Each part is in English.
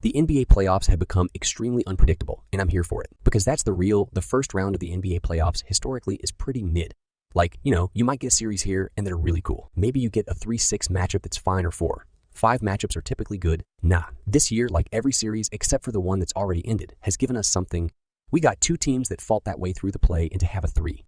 The NBA playoffs have become extremely unpredictable, and I'm here for it. Because the first round of the NBA playoffs historically is pretty mid. Like, you might get a series here and they're really cool. Maybe you get a 3-6 matchup that's fine or 4. 5 matchups are typically good. Nah, this year, like every series except for the one that's already ended, has given us something. We got 2 teams that fought that way through the play and to have a 3-1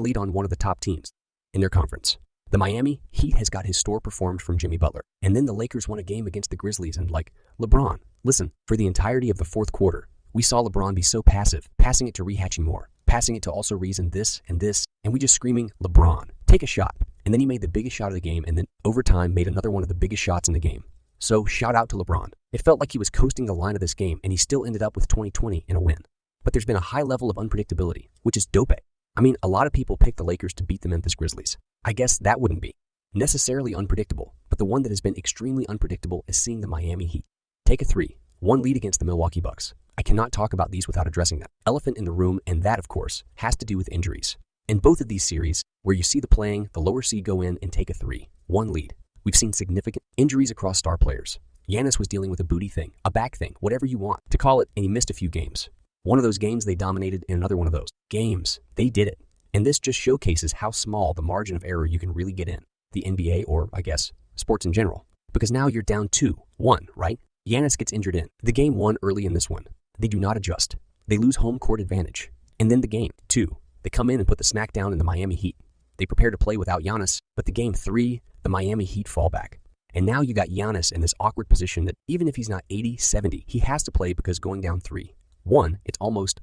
lead on one of the top teams in their conference. The Miami Heat has got his store performed from Jimmy Butler. And then the Lakers won a game against the Grizzlies and LeBron. Listen, for the entirety of the fourth quarter, we saw LeBron be so passive, passing it to Rehatching Moore, passing it to also Reason this, and we just screaming, LeBron, take a shot. And then he made the biggest shot of the game and then overtime made another one of the biggest shots in the game. So shout out to LeBron. It felt like he was coasting the line of this game and he still ended up with 20-20 in a win. But there's been a high level of unpredictability, which is dope. I mean, a lot of people picked the Lakers to beat the Memphis Grizzlies. I guess that wouldn't be necessarily unpredictable, but the one that has been extremely unpredictable is seeing the Miami Heat take a 3-1 lead against the Milwaukee Bucks. I cannot talk about these without addressing that elephant in the room, and that, of course, has to do with injuries. In both of these series, where you see the lower seed go in and take a 3-1 lead, we've seen significant injuries across star players. Giannis was dealing with a booty thing, a back thing, whatever you want to call it, and he missed a few games. One of those games they dominated, and another one of those games they did it. And this just showcases how small the margin of error you can really get in the NBA, or I guess sports in general. Because now you're down 2-1, right? Giannis gets injured in the game 1 early in this one. They do not adjust. They lose home court advantage. And then the game 2, they come in and put the smack down in the Miami Heat. They prepare to play without Giannis, but the game 3, the Miami Heat fall back. And now you got Giannis in this awkward position that even if he's not 80-70, he has to play because going down 3-1, it's almost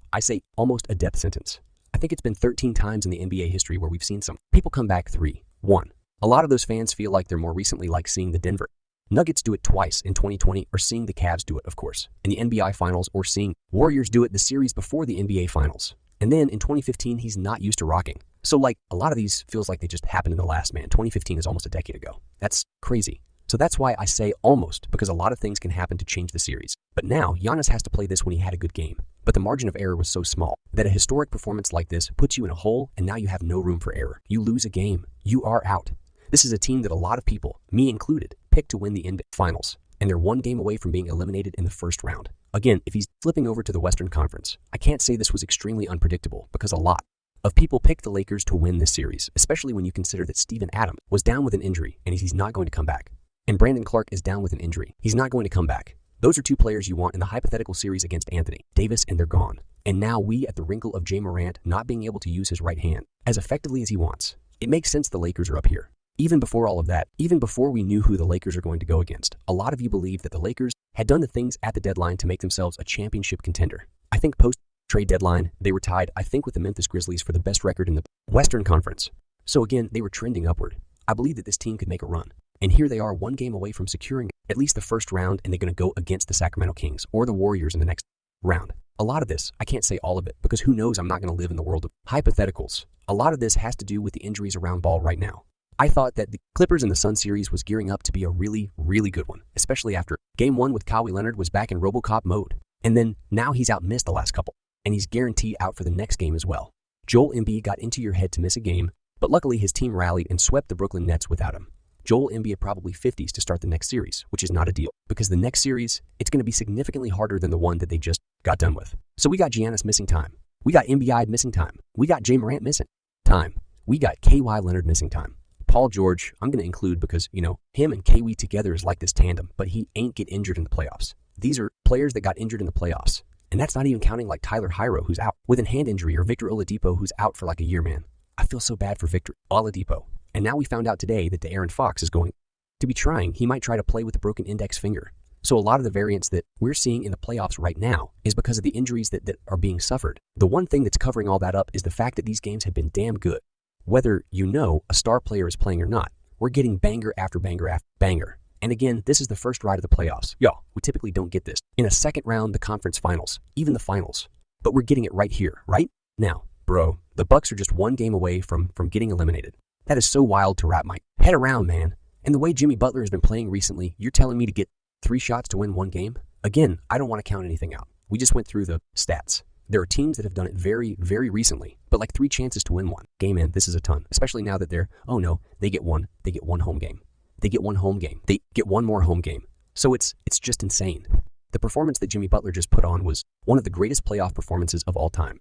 a death sentence. I think it's been 13 times in the NBA history where we've seen some people come back 3-1. A lot of those fans feel like they're more recently like seeing the Denver Nuggets do it twice in 2020, or seeing the Cavs do it, of course, in the NBA Finals, or seeing Warriors do it the series before the NBA Finals. And then in 2015, he's not used to rocking. So a lot of these feels like they just happened in the last, 2015 is almost a decade ago. That's crazy. So that's why I say almost, because a lot of things can happen to change the series. But now, Giannis has to play this when he had a good game. But the margin of error was so small that a historic performance like this puts you in a hole, and now you have no room for error. You lose a game. You are out. This is a team that a lot of people, me included, picked to win the NBA Finals, and they're 1 game away from being eliminated in the first round. Again, if he's flipping over to the Western Conference, I can't say this was extremely unpredictable because a lot of people picked the Lakers to win this series, especially when you consider that Steven Adams was down with an injury and he's not going to come back. And Brandon Clark is down with an injury. He's not going to come back. Those are 2 players you want in the hypothetical series against Anthony Davis, and they're gone. And now we at the wrinkle of Ja Morant not being able to use his right hand as effectively as he wants. It makes sense the Lakers are up here. Even before all of that, even before we knew who the Lakers are going to go against, a lot of you believed that the Lakers had done the things at the deadline to make themselves a championship contender. I think post-trade deadline, they were tied, with the Memphis Grizzlies for the best record in the Western Conference. So again, they were trending upward. I believe that this team could make a run. And here they are 1 game away from securing at least the first round, and they're going to go against the Sacramento Kings or the Warriors in the next round. A lot of this, I can't say all of it, because who knows, I'm not going to live in the world of hypotheticals. A lot of this has to do with the injuries around ball right now. I thought that the Clippers and the Sun series was gearing up to be a really, really good one, especially after Game 1 with Kawhi Leonard was back in RoboCop mode. And then now he's out missed the last couple, and he's guaranteed out for the next game as well. Joel Embiid got into your head to miss a game, but luckily his team rallied and swept the Brooklyn Nets without him. Joel Embiid probably 50s to start the next series, which is not a deal, because the next series, it's going to be significantly harder than the one that they just got done with. So we got Giannis missing time. We got Embiid missing time. We got Ja Morant missing time. We got Kawhi Leonard missing time. Paul George, I'm going to include because, him and Kawhi together is like this tandem, but he ain't get injured in the playoffs. These are players that got injured in the playoffs. And that's not even counting like Tyler Hero, who's out with a hand injury, or Victor Oladipo, who's out for like a year, man. I feel so bad for Victor Oladipo. And now we found out today that De'Aaron Fox is going to be trying. He might try to play with a broken index finger. So a lot of the variance that we're seeing in the playoffs right now is because of the injuries that are being suffered. The one thing that's covering all that up is the fact that these games have been damn good. Whether a star player is playing or not, we're getting banger after banger after banger. And again, this is the first ride of the playoffs. Y'all, we typically don't get this in a second round, the conference finals, even the finals. But we're getting it right here, right now. Bro, the Bucks are just 1 game away from getting eliminated. That is so wild to wrap my head around, man. And the way Jimmy Butler has been playing recently, you're telling me to get 3 shots to win 1 game? Again, I don't want to count anything out. We just went through the stats. There are teams that have done it very, very recently, but like 3 chances to win 1 game in. This is a ton, especially now that they get 1 home game. They get 1 home game. They get 1 more home game. So it's just insane. The performance that Jimmy Butler just put on was one of the greatest playoff performances of all time.